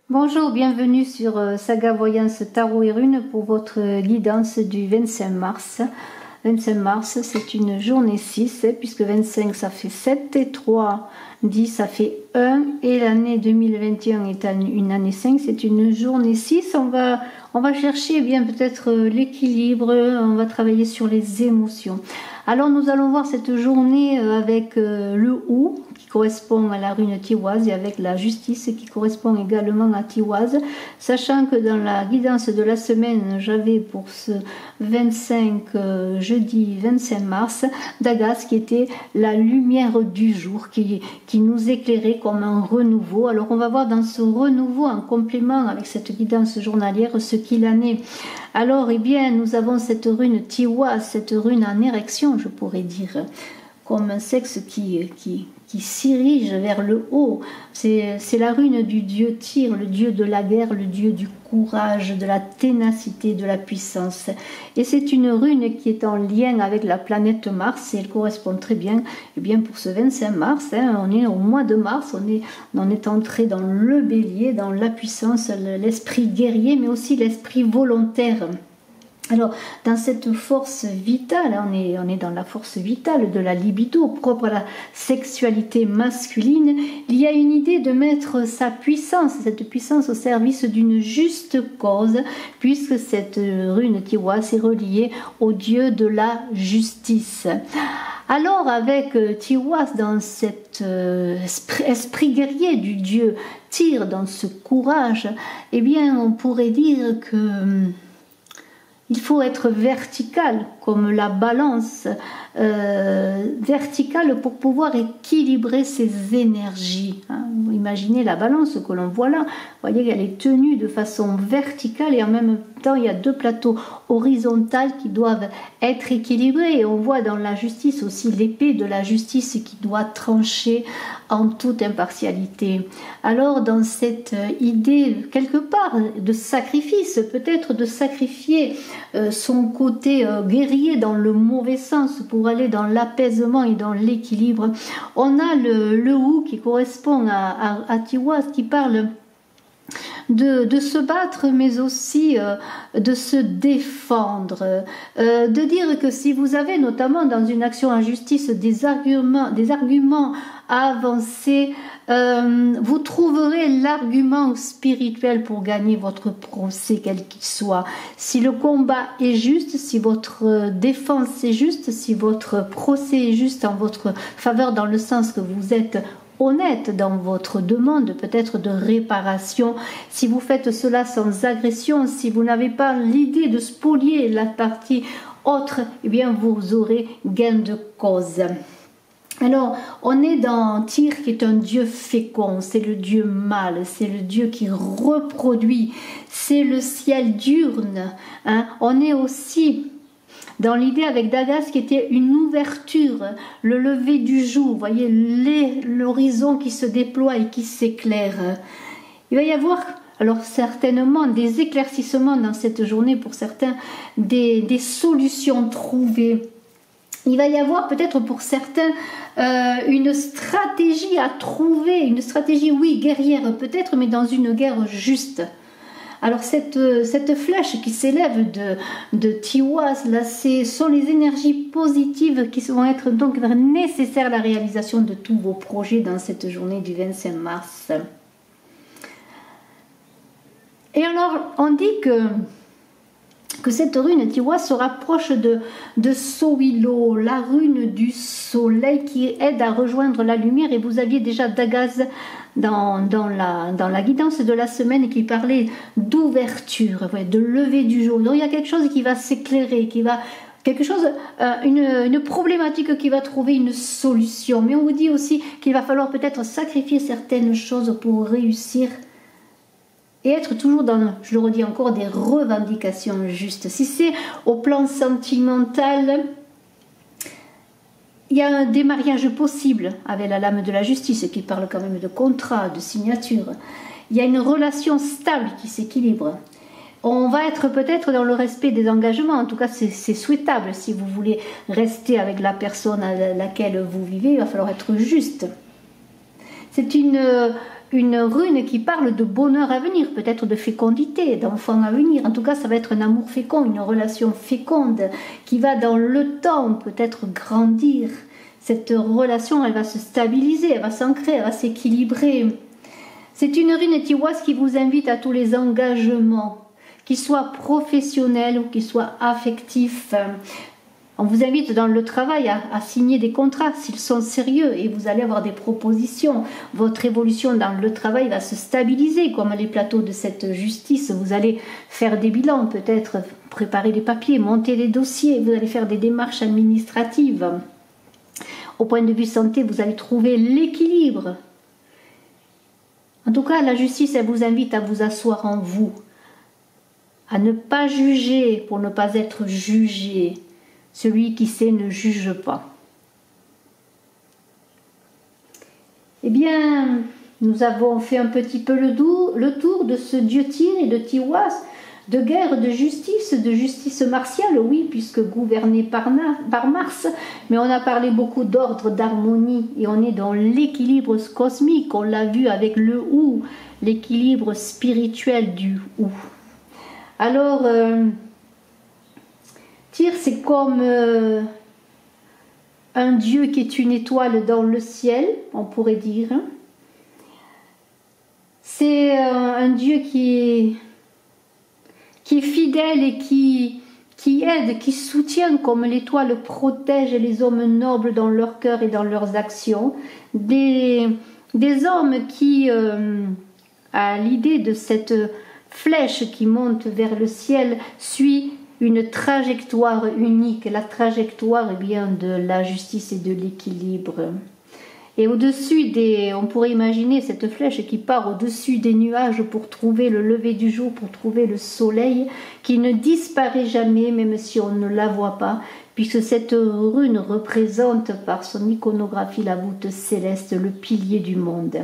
Bonjour, bienvenue sur Saga Voyance Tarot et Runes pour votre guidance du 25 mars. 25 mars, c'est une journée 6, puisque 25 ça fait 7 et 3, 10 ça fait 1, et l'année 2021 est une année 5, c'est une journée 6. On va chercher bien peut-être l'équilibre, on va travailler sur les émotions. Alors nous allons voir cette journée avec le ou qui correspond à la rune Tiwaz et avec la justice qui correspond également à Tiwaz, sachant que dans la guidance de la semaine j'avais pour ce 25 jeudi 25 mars Dagas qui était la lumière du jour qui nous éclairait comme un renouveau. Alors on va voir dans ce renouveau en complément avec cette guidance journalière ce qu'il en est. Alors eh bien nous avons cette rune Tiwaz, cette rune en érection je pourrais dire, comme un sexe qui s'irige vers le haut. C'est la rune du dieu Tyr, le dieu de la guerre, le dieu du courage, de la ténacité, de la puissance. Et c'est une rune qui est en lien avec la planète Mars et elle correspond très bien, eh bien pour ce 25 mars. On est au mois de mars, on est entré dans le bélier, dans la puissance, l'esprit guerrier, mais aussi l'esprit volontaire. Alors, dans cette force vitale, on est dans la force vitale de la libido, propre à la sexualité masculine, il y a une idée de mettre sa puissance, cette puissance au service d'une juste cause, puisque cette rune Tiwaz est reliée au dieu de la justice. Alors, avec Tiwaz dans cet esprit guerrier du dieu Tyr, dans ce courage, eh bien, on pourrait dire que il faut être vertical, comme la balance, verticale pour pouvoir équilibrer ses énergies. Imaginez la balance que l'on voit là. Vous voyez qu'elle est tenue de façon verticale et en même temps, il y a deux plateaux horizontaux qui doivent être équilibrés. Et on voit dans la justice aussi l'épée de la justice qui doit trancher en toute impartialité. Alors, dans cette idée, quelque part, de sacrifice, peut-être de sacrifier son côté guerrier dans le mauvais sens pour aller dans l'apaisement et dans l'équilibre. On a le ou qui correspond à Tiwaz qui parle de se battre mais aussi de se défendre, de dire que si vous avez notamment dans une action en justice des arguments à avancer, vous trouverez l'argument spirituel pour gagner votre procès quel qu'il soit. Si le combat est juste, si votre défense est juste, si votre procès est juste en votre faveur dans le sens que vous êtes honnête dans votre demande peut-être de réparation, si vous faites cela sans agression, si vous n'avez pas l'idée de spolier la partie autre, eh bien vous aurez gain de cause. Alors, on est dans Tyr qui est un dieu fécond, c'est le dieu mâle, c'est le dieu qui reproduit, c'est le ciel diurne. On est aussi dans l'idée avec Dagas qui était une ouverture, le lever du jour, vous voyez l'horizon qui se déploie et qui s'éclaire. Il va y avoir alors certainement des éclaircissements dans cette journée pour certains, des solutions trouvées. Il va y avoir peut-être pour certains une stratégie à trouver, une stratégie oui guerrière peut-être, mais dans une guerre juste. Alors cette flèche qui s'élève de Tiwaz, là, ce sont les énergies positives qui vont être donc nécessaires à la réalisation de tous vos projets dans cette journée du 25 mars. Et alors, on dit que cette rune Tiwaz se rapproche de Sowilo, la rune du soleil qui aide à rejoindre la lumière. Et vous aviez déjà Dagas dans la guidance de la semaine qui parlait d'ouverture, de lever du jour. Donc il y a quelque chose qui va s'éclairer, une problématique qui va trouver une solution. Mais on vous dit aussi qu'il va falloir peut-être sacrifier certaines choses pour réussir. Et être toujours dans, je le redis encore, des revendications justes. Si c'est au plan sentimental, il y a un démariage possible avec la lame de la justice qui parle quand même de contrat, de signature. Il y a une relation stable qui s'équilibre. On va être peut-être dans le respect des engagements, en tout cas c'est souhaitable. Si vous voulez rester avec la personne à laquelle vous vivez, il va falloir être juste. C'est une rune qui parle de bonheur à venir, peut-être de fécondité, d'enfants à venir. En tout cas, ça va être un amour fécond, une relation féconde qui va dans le temps peut-être grandir. Cette relation, elle va se stabiliser, elle va s'ancrer, elle va s'équilibrer. C'est une rune Tiwaz qui vous invite à tous les engagements, qu'ils soient professionnels ou qu'ils soient affectifs. On vous invite dans le travail à signer des contrats s'ils sont sérieux et vous allez avoir des propositions. Votre évolution dans le travail va se stabiliser comme les plateaux de cette justice. Vous allez faire des bilans, peut-être préparer des papiers, monter des dossiers, vous allez faire des démarches administratives. Au point de vue santé, vous allez trouver l'équilibre. En tout cas, la justice, elle vous invite à vous asseoir en vous, à ne pas juger pour ne pas être jugé. Celui qui sait ne juge pas. Eh bien, nous avons fait un petit peu le tour de ce dieu Tyr et de Tiwaz, de guerre, de justice martiale, oui, puisque gouverné par Mars, mais on a parlé beaucoup d'ordre, d'harmonie, et on est dans l'équilibre cosmique, on l'a vu avec le Ou, l'équilibre spirituel du Ou. Alors, Tyr, c'est comme un dieu qui est une étoile dans le ciel, on pourrait dire. C'est un dieu qui est fidèle et qui aide, qui soutient, comme l'étoile protège les hommes nobles dans leur cœur et dans leurs actions. Des hommes qui, à l'idée de cette flèche qui monte vers le ciel, suit une trajectoire unique, la trajectoire bien de la justice et de l'équilibre. Et au-dessus on pourrait imaginer cette flèche qui part au-dessus des nuages pour trouver le lever du jour, pour trouver le soleil, qui ne disparaît jamais, même si on ne la voit pas, puisque cette rune représente par son iconographie la voûte céleste, le pilier du monde.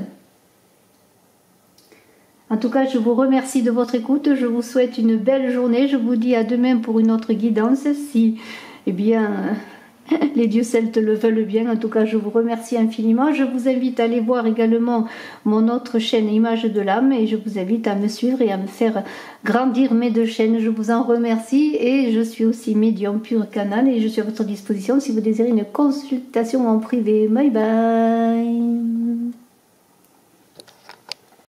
En tout cas, je vous remercie de votre écoute, je vous souhaite une belle journée, je vous dis à demain pour une autre guidance, si, eh bien, les dieux celtes le veulent bien. En tout cas, je vous remercie infiniment. Je vous invite à aller voir également mon autre chaîne Images de l'âme et je vous invite à me suivre et à me faire grandir mes deux chaînes. Je vous en remercie et je suis aussi médium Pur Canal et je suis à votre disposition si vous désirez une consultation en privé. Bye bye.